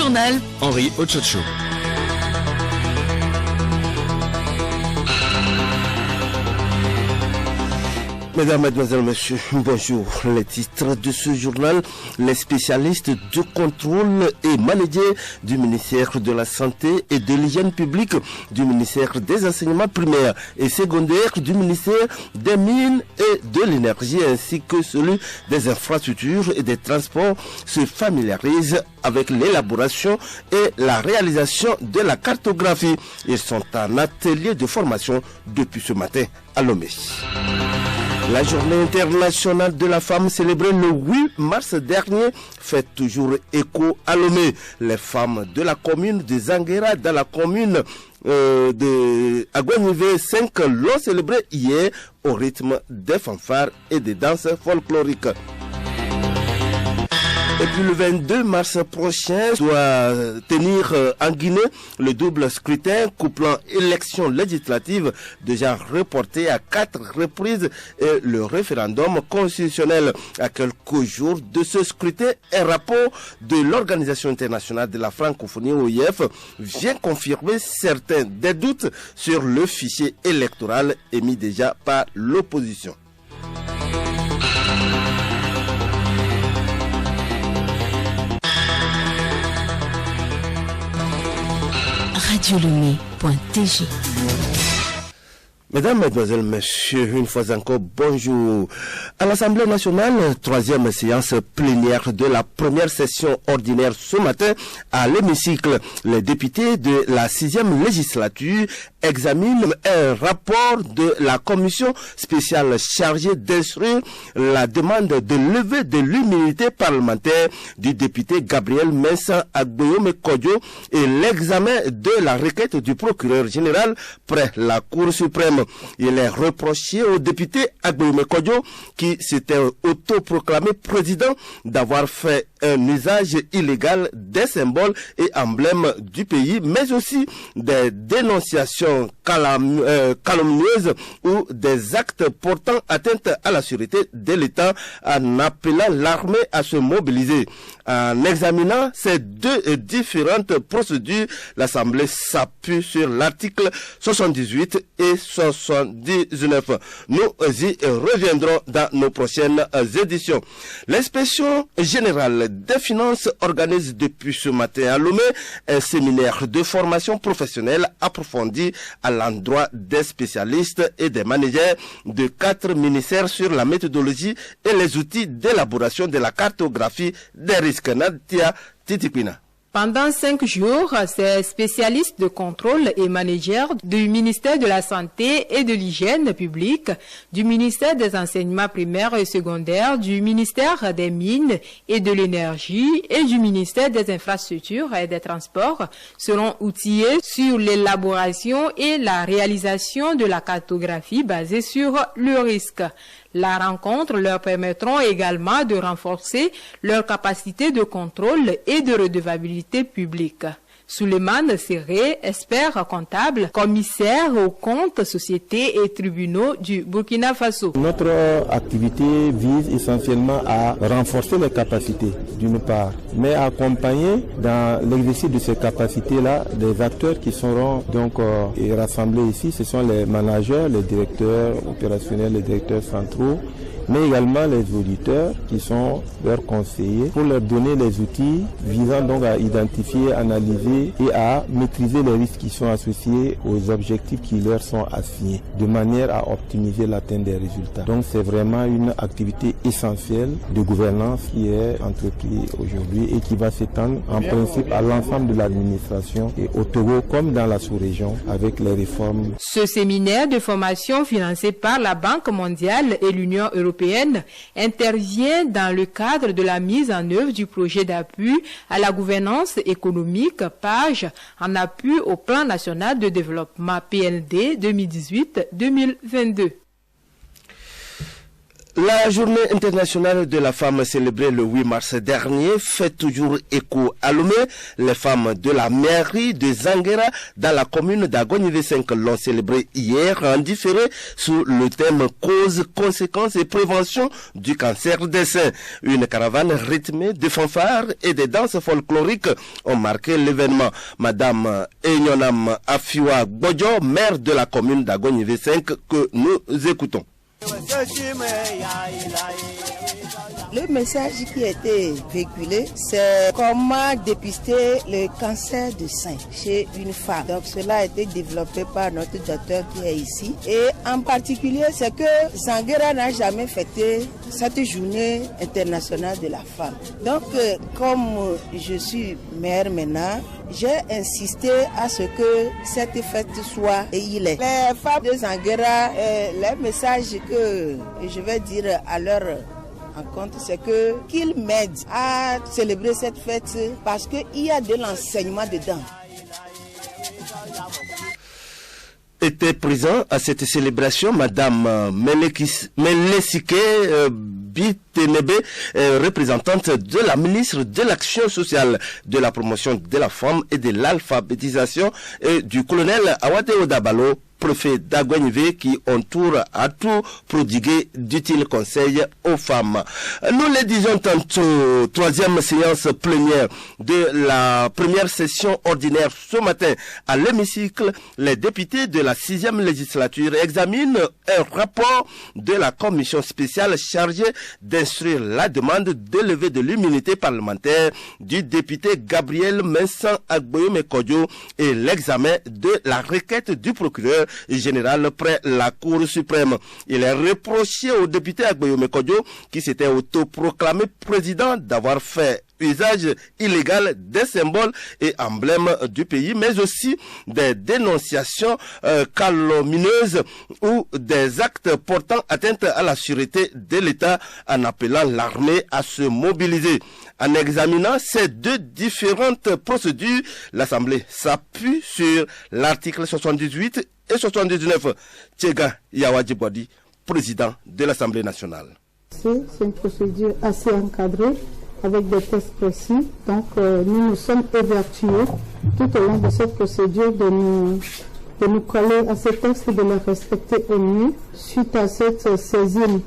journal, Henri Ochocho. Mesdames, Mesdemoiselles, Messieurs, bonjour. Les titres de ce journal, les spécialistes du contrôle et managers du ministère de la Santé et de l'Hygiène publique, du ministère des Enseignements primaires et secondaires, du ministère des Mines et de l'Énergie, ainsi que celui des infrastructures et des transports se familiarisent avec l'élaboration et la réalisation de la cartographie. Ils sont en atelier de formation depuis ce matin à Lomé. La journée internationale de la femme célébrée le 8 mars dernier fait toujours écho à Lomé. Les femmes de la commune de Zanguera, dans la commune de Aguanivé 5 l'ont célébré hier au rythme des fanfares et des danses folkloriques. Et puis le 22 mars prochain doit tenir en Guinée le double scrutin couplant élections législatives déjà reportées à 4 reprises et le référendum constitutionnel. À quelques jours de ce scrutin, un rapport de l'Organisation internationale de la francophonie OIF vient confirmer certains des doutes sur le fichier électoral émis déjà par l'opposition. radiolomé.tg. Mesdames, Mesdemoiselles, Messieurs, une fois encore, bonjour. À l'Assemblée nationale, troisième séance plénière de la première session ordinaire ce matin à l'hémicycle. Les députés de la 6e législature examinent un rapport de la commission spéciale chargée d'instruire la demande de levée de l'immunité parlementaire du député Gabriel Mensah Agboyome Kodjo et l'examen de la requête du procureur général près la Cour suprême. Il est reproché au député Agboyome Kodjo, qui s'était autoproclamé président, d'avoir fait un usage illégal des symboles et emblèmes du pays, mais aussi des dénonciations calomnieuses ou des actes portant atteinte à la sûreté de l'État en appelant l'armée à se mobiliser. En examinant ces deux différentes procédures, l'Assemblée s'appuie sur l'article 78 et 79. Nous y reviendrons dans nos prochaines éditions. L'inspection générale des finances organise depuis ce matin à Lomé un séminaire de formation professionnelle approfondie à l'endroit des spécialistes et des managers de 4 ministères sur la méthodologie et les outils d'élaboration de la cartographie des risques. Nadia Titipina. Pendant 5 jours, ces spécialistes de contrôle et managers du ministère de la Santé et de l'Hygiène publique, du ministère des Enseignements primaires et secondaires, du ministère des Mines et de l'Énergie et du ministère des Infrastructures et des Transports seront outillés sur l'élaboration et la réalisation de la cartographie basée sur le risque. La rencontre leur permettra également de renforcer leur capacité de contrôle et de redevabilité publique. Souleymane Serré, expert comptable, commissaire aux comptes, sociétés et tribunaux du Burkina Faso. Notre activité vise essentiellement à renforcer les capacités, d'une part, mais à accompagner dans l'exercice de ces capacités-là des acteurs qui seront donc rassemblés ici. Ce sont les managers, les directeurs opérationnels, les directeurs centraux, mais également les auditeurs qui sont leurs conseillers pour leur donner les outils visant donc à identifier, analyser et à maîtriser les risques qui sont associés aux objectifs qui leur sont assignés, de manière à optimiser l'atteinte des résultats. Donc c'est vraiment une activité essentielle de gouvernance qui est entreprise aujourd'hui et qui va s'étendre en principe à l'ensemble de l'administration et au Togo comme dans la sous-région avec les réformes. Ce séminaire de formation financé par la Banque mondiale et l'Union européenne intervient dans le cadre de la mise en œuvre du projet d'appui à la gouvernance économique PAGE en appui au plan national de développement PND 2018-2022. La journée internationale de la femme célébrée le 8 mars dernier fait toujours écho à Lomé. Les femmes de la mairie de Zanguera dans la commune d'Agonive 5 l'ont célébré hier en différé sous le thème causes, conséquences et prévention du cancer des seins. Une caravane rythmée de fanfares et de danses folkloriques ont marqué l'événement. Madame Enyonam Afiwa Bodjo, maire de la commune d'Agonive 5 que nous écoutons. Le message qui a été véhiculé, c'est comment dépister le cancer du sein chez une femme. Donc cela a été développé par notre docteur qui est ici. Et en particulier, c'est que Zanguera n'a jamais fêté cette journée internationale de la femme. Donc comme je suis mère maintenant, j'ai insisté à ce que cette fête soit et il est. Les femmes de Zanguera, le message que je vais dire à leur rencontre, c'est qu'ils m'aident à célébrer cette fête parce qu'il y a de l'enseignement dedans. Était présent à cette célébration Madame Melesike Bitenebe, représentante de la ministre de l'Action sociale, de la promotion de la femme et de l'alphabétisation, et du colonel Awate Odabalo, préfet d'Agonive, qui ont tour à tout prodiguer d'utiles conseils aux femmes. Nous le disons tantôt, troisième séance plénière de la première session ordinaire ce matin à l'hémicycle. Les députés de la 6e législature examinent un rapport de la commission spéciale chargée d'instruire la demande de levée de l'immunité parlementaire du député Gabriel Mensan Agboyome Kodjo et l'examen de la requête du procureur général près la Cour suprême. Il est reproché au député Agboyome Kodjo, qui s'était autoproclamé président, d'avoir fait usage illégal des symboles et emblèmes du pays, mais aussi des dénonciations calomnieuses ou des actes portant atteinte à la sûreté de l'État, en appelant l'armée à se mobiliser. En examinant ces deux différentes procédures, l'Assemblée s'appuie sur l'article 78 et 79. Tchega Yawadjibwadi, président de l'Assemblée nationale. C'est une procédure assez encadrée, avec des tests précis. Donc nous nous sommes évertués tout au long de cette procédure de nous coller à ces textes et de les respecter au mieux. Suite à cette saisine,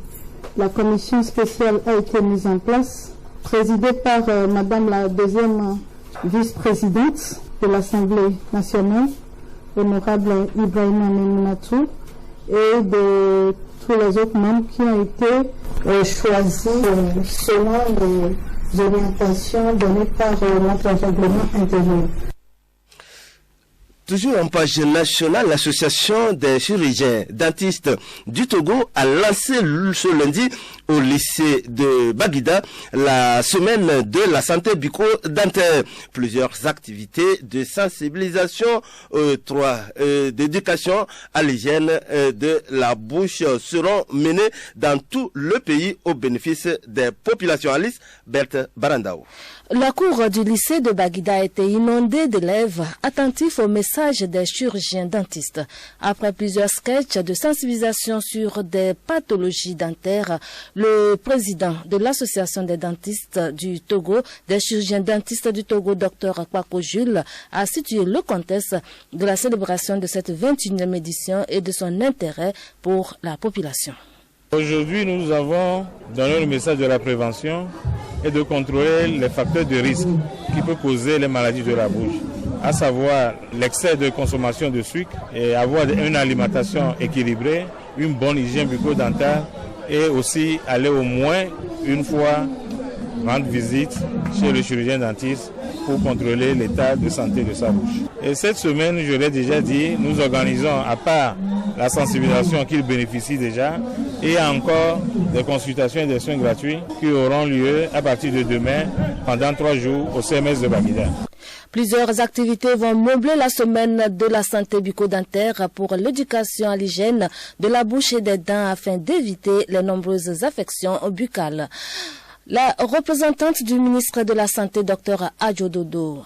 la commission spéciale a été mise en place, présidée par Madame la deuxième vice-présidente de l'Assemblée nationale, honorable Ibrahima Meminatou, et de tous les autres membres qui ont été choisis selon les orientations données par notre règlement intérieur. Toujours en page nationale, l'association des chirurgiens dentistes du Togo a lancé ce lundi au lycée de Baguida la semaine de la santé bucco-dentaire. Plusieurs activités de sensibilisation, d'éducation à l'hygiène de la bouche seront menées dans tout le pays au bénéfice des populations. Alice Berthe Barandao. La cour du lycée de Baguida a été inondée d'élèves attentifs au message des chirurgiens dentistes. Après plusieurs sketchs de sensibilisation sur des pathologies dentaires, le président de l'association des dentistes du Togo, des chirurgiens dentistes du Togo, Dr Kwako Jules, a situé le contexte de la célébration de cette 21e édition et de son intérêt pour la population. Aujourd'hui, nous avons donné le message de la prévention et de contrôler les facteurs de risque qui peuvent causer les maladies de la bouche, à savoir l'excès de consommation de sucre et avoir une alimentation équilibrée, une bonne hygiène bucco-dentaire et aussi aller au moins une fois rendre visite chez le chirurgien dentiste pour contrôler l'état de santé de sa bouche. Et cette semaine, je l'ai déjà dit, nous organisons, à part la sensibilisation qu'il bénéficie déjà, et encore des consultations et des soins gratuits qui auront lieu à partir de demain pendant 3 jours au CMS de Baguida. Plusieurs activités vont meubler la semaine de la santé bucco-dentaire pour l'éducation à l'hygiène de la bouche et des dents afin d'éviter les nombreuses affections buccales. La représentante du ministre de la Santé, Dr Adjodo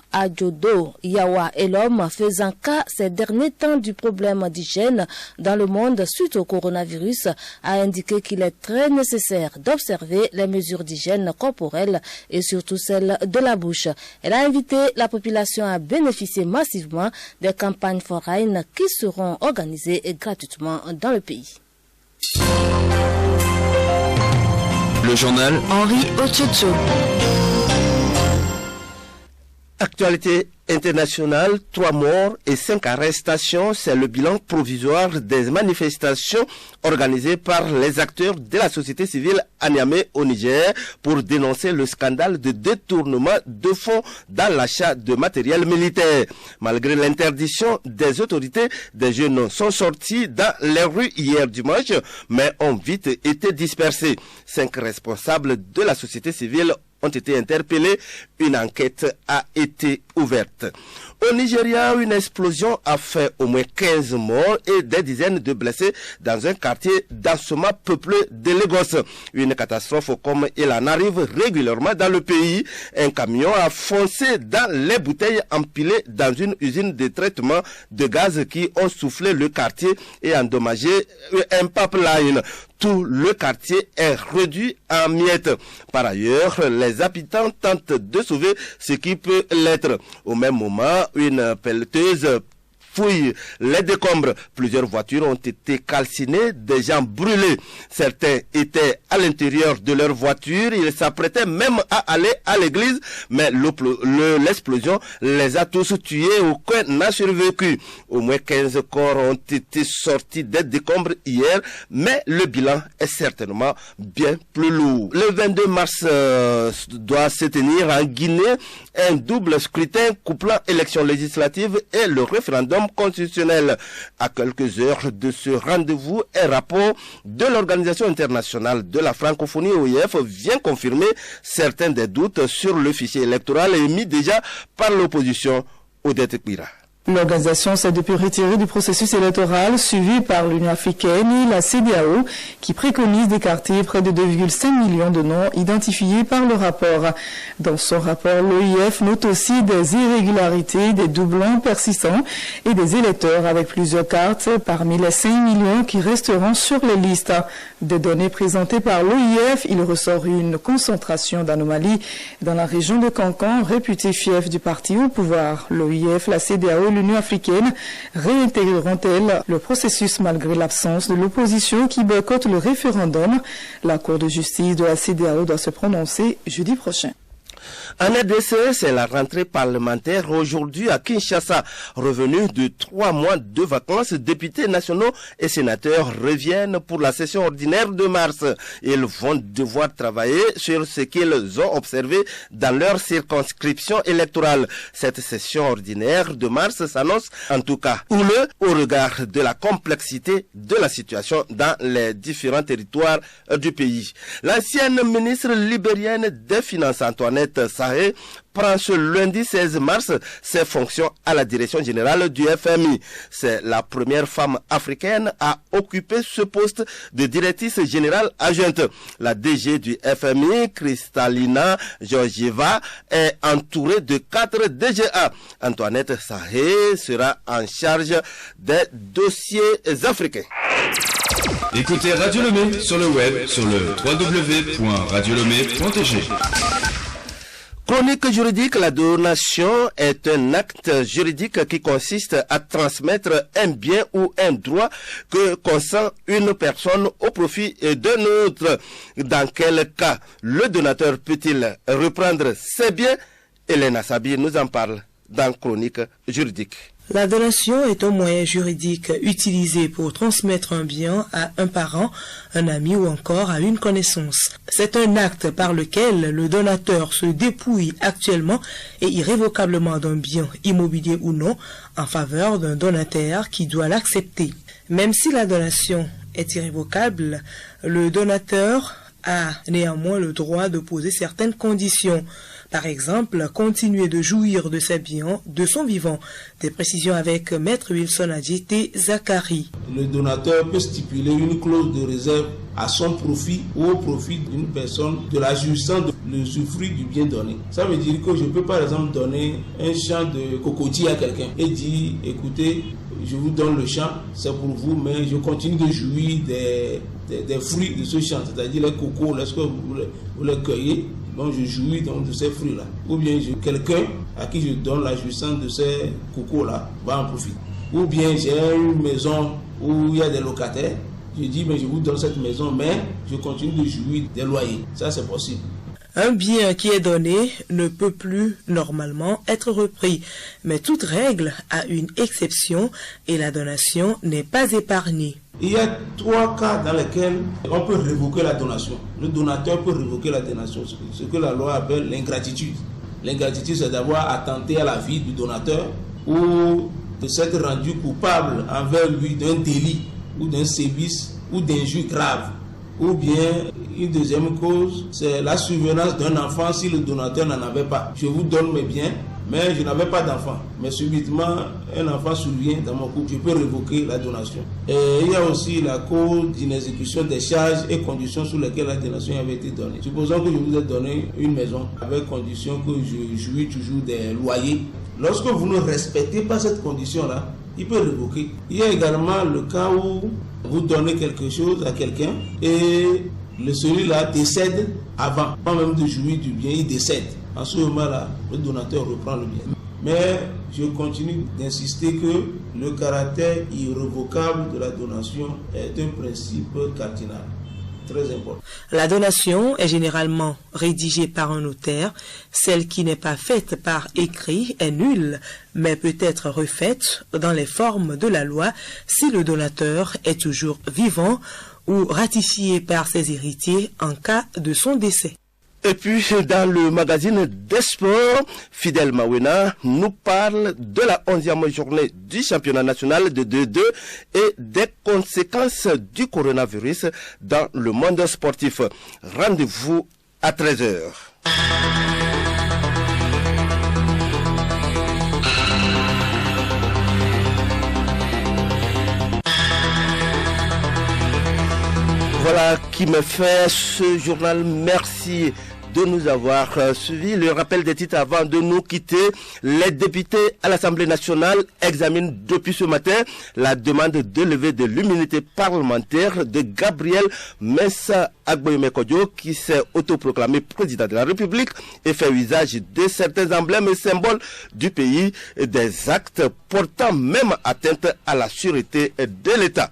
Yawa Elom, faisant cas ces derniers temps du problème d'hygiène dans le monde suite au coronavirus, a indiqué qu'il est très nécessaire d'observer les mesures d'hygiène corporelle et surtout celles de la bouche. Elle a invité la population à bénéficier massivement des campagnes foraines qui seront organisées gratuitement dans le pays. Le journal Henri Ochocho. Actualité internationale, 3 morts et 5 arrestations, c'est le bilan provisoire des manifestations organisées par les acteurs de la société civile à Niamey au Niger pour dénoncer le scandale de détournement de fonds dans l'achat de matériel militaire. Malgré l'interdiction des autorités, des jeunes sont sortis dans les rues hier dimanche, mais ont vite été dispersés. 5 responsables de la société civile ont été interpellés. Une enquête a été ouverte. Au Nigeria, une explosion a fait au moins 15 morts et des dizaines de blessés dans un quartier densément peuplé de Lagos. Une catastrophe comme il en arrive régulièrement dans le pays. Un camion a foncé dans les bouteilles empilées dans une usine de traitement de gaz qui ont soufflé le quartier et endommagé un pipeline. Tout le quartier est réduit en miettes. Par ailleurs, les habitants tentent de sauver ce qui peut l'être. Au même moment, une pelleteuse fouille les décombres. Plusieurs voitures ont été calcinées, des gens brûlés. Certains étaient à l'intérieur de leur voiture. Ils s'apprêtaient même à aller à l'église, mais l'explosion les a tous tués. Aucun n'a survécu. Au moins 15 corps ont été sortis des décombres hier, mais le bilan est certainement bien plus lourd. Le 22 mars doit se tenir en Guinée un double scrutin couplant élections législatives et le référendum constitutionnel. À quelques heures de ce rendez-vous, un rapport de l'Organisation internationale de la francophonie OIF vient confirmer certains des doutes sur le fichier électoral émis déjà par l'opposition. Odette Kbira. L'organisation s'est depuis retirée du processus électoral suivi par l'Union africaine et la CEDEAO qui préconise d'écarter près de 2,5 millions de noms identifiés par le rapport. Dans son rapport, l'OIF note aussi des irrégularités, des doublons persistants et des électeurs avec plusieurs cartes parmi les 5 millions qui resteront sur les listes. Des données présentées par l'OIF, il ressort une concentration d'anomalies dans la région de Cancan, réputée fief du parti au pouvoir. L'OIF, la CEDEAO, l'Union africaine réintégreront-elles le processus malgré l'absence de l'opposition qui boycotte le référendum? La Cour de justice de la CEDEAO doit se prononcer jeudi prochain. En RDC, c'est la rentrée parlementaire aujourd'hui à Kinshasa. Revenus de 3 mois de vacances, députés nationaux et sénateurs reviennent pour la session ordinaire de mars. Ils vont devoir travailler sur ce qu'ils ont observé dans leur circonscription électorale. Cette session ordinaire de mars s'annonce en tout cas houleuse au regard de la complexité de la situation dans les différents territoires du pays. L'ancienne ministre libérienne des Finances, Antoinette Sahé, prend ce lundi 16 mars ses fonctions à la direction générale du FMI. C'est la première femme africaine à occuper ce poste de directrice générale adjointe. La DG du FMI, Kristalina Georgieva, est entourée de 4 DGA. Antoinette Sahé sera en charge des dossiers africains. Écoutez Radio Lomé sur le web sur le www.radiolomé.tg. Chronique juridique, la donation est un acte juridique qui consiste à transmettre un bien ou un droit que consent une personne au profit d'un autre. Dans quel cas le donateur peut-il reprendre ses biens? Elena Sabi nous en parle dans Chronique juridique. La donation est un moyen juridique utilisé pour transmettre un bien à un parent, un ami ou encore à une connaissance. C'est un acte par lequel le donateur se dépouille actuellement et irrévocablement d'un bien immobilier ou non en faveur d'un donataire qui doit l'accepter. Même si la donation est irrévocable, le donateur a néanmoins le droit de poser certaines conditions. Par exemple, continuer de jouir de ses biens de son vivant. Des précisions avec Maître Wilson Adjité Zakari. Le donateur peut stipuler une clause de réserve à son profit ou au profit d'une personne de la jouissance de l'usufruit du bien donné. Ça veut dire que je peux par exemple donner un champ de cocotier à quelqu'un et dire, écoutez, je vous donne le champ, c'est pour vous, mais je continue de jouir des fruits de ce champ, c'est-à-dire les cocos, lorsque vous les cueillez, donc je jouis donc de ces fruits-là. Ou bien quelqu'un à qui je donne la jouissance de ces cocos-là va en profiter. Ou bien j'ai une maison où il y a des locataires, je dis, mais je vous donne cette maison, mais je continue de jouir des loyers. Ça, c'est possible. Un bien qui est donné ne peut plus normalement être repris, mais toute règle a une exception et la donation n'est pas épargnée. Il y a 3 cas dans lesquels on peut révoquer la donation. Le donateur peut révoquer la donation, ce que la loi appelle l'ingratitude. L'ingratitude, c'est d'avoir attenté à la vie du donateur ou de s'être rendu coupable envers lui d'un délit ou d'un sévice ou d'injure grave. Ou bien, une deuxième cause, c'est la survenance d'un enfant si le donateur n'en avait pas. Je vous donne mes biens, mais je n'avais pas d'enfant. Mais subitement, un enfant survient dans mon couple, je peux révoquer la donation. Et il y a aussi la cause d'inexécution des charges et conditions sous lesquelles la donation avait été donnée. Supposons que je vous ai donné une maison avec condition que je jouis toujours des loyers. Lorsque vous ne respectez pas cette condition-là, il peut révoquer. Il y a également le cas où vous donnez quelque chose à quelqu'un et celui-là décède avant, pas même de jouir du bien, il décède. En ce moment-là, le donateur reprend le bien. Mais je continue d'insister que le caractère irrévocable de la donation est un principe cardinal. Très important. La donation est généralement rédigée par un notaire. Celle qui n'est pas faite par écrit est nulle, mais peut être refaite dans les formes de la loi si le donateur est toujours vivant ou ratifié par ses héritiers en cas de son décès. Et puis, dans le magazine des sports, Fidel Mawena nous parle de la 11e journée du championnat national de 2-2 et des conséquences du coronavirus dans le monde sportif. Rendez-vous à 13h. Voilà qui me fait ce journal. Merci de nous avoir suivis. Le rappel des titres avant de nous quitter. Les députés à l'Assemblée nationale examinent depuis ce matin la demande de levée de l'immunité parlementaire de Gabriel Mensah Agboyeme-Kodjo qui s'est autoproclamé président de la République et fait usage de certains emblèmes et symboles du pays et des actes portant même atteinte à la sûreté de l'État.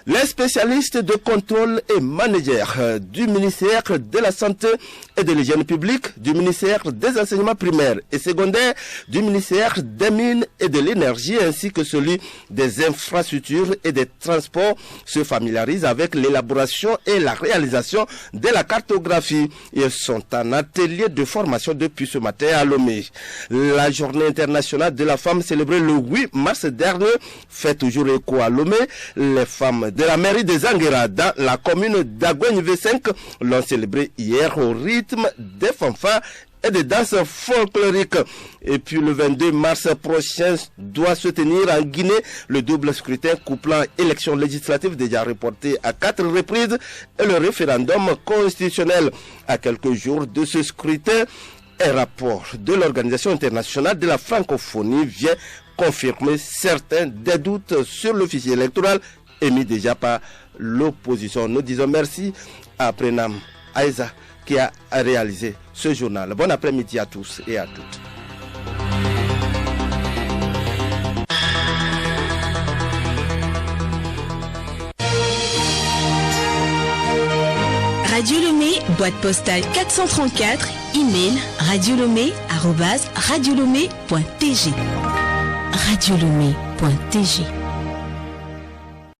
Les spécialistes de contrôle et managers du ministère de la Santé et de l'Hygiène publique, du ministère des Enseignements primaires et secondaires, du ministère des Mines et de l'Énergie ainsi que celui des infrastructures et des transports se familiarisent avec l'élaboration et la réalisation de la cartographie. Ils sont en atelier de formation depuis ce matin à Lomé. La journée internationale de la femme célébrée le 8 mars dernier fait toujours écho à Lomé. Les femmes de la mairie de Zanguera dans la commune d'Agouigne V5 l'ont célébré hier au rythme des fanfares et des danses folkloriques. Et puis le 22 mars prochain doit se tenir en Guinée le double scrutin couplant élections législatives déjà reportées à 4 reprises et le référendum constitutionnel. À quelques jours de ce scrutin, un rapport de l'Organisation internationale de la francophonie vient confirmer certains des doutes sur le fichier électoral émis déjà par l'opposition. Nous disons merci à Prenam Aïza qui a réalisé ce journal. Bon après-midi à tous et à toutes. Radio Lomé, boîte postale 434, email radiolomé@radiolomé.tg. radiolomé.tg